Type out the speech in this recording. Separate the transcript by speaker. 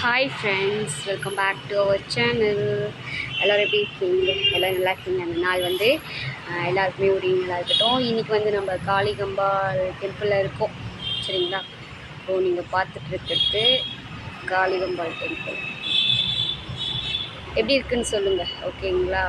Speaker 1: Hi friends, welcome back to our channel. எல்லோரும் எப்படி இருக்கீங்க? எல்லோரும் நல்லா இருக்கீங்க. அந்த நாள் வந்து எல்லாருக்குமே ஒரு நல்லா இருக்கட்டும். இன்றைக்கி வந்து நம்ம காளிகம்பாள் டெம்பிளில் இருக்கோம், சரிங்களா? இப்போது நீங்கள் பார்த்துட்ருக்கிறது காளிகம்பாள் டெம்பிள் எப்படி இருக்குன்னு சொல்லுங்கள், ஓகேங்களா?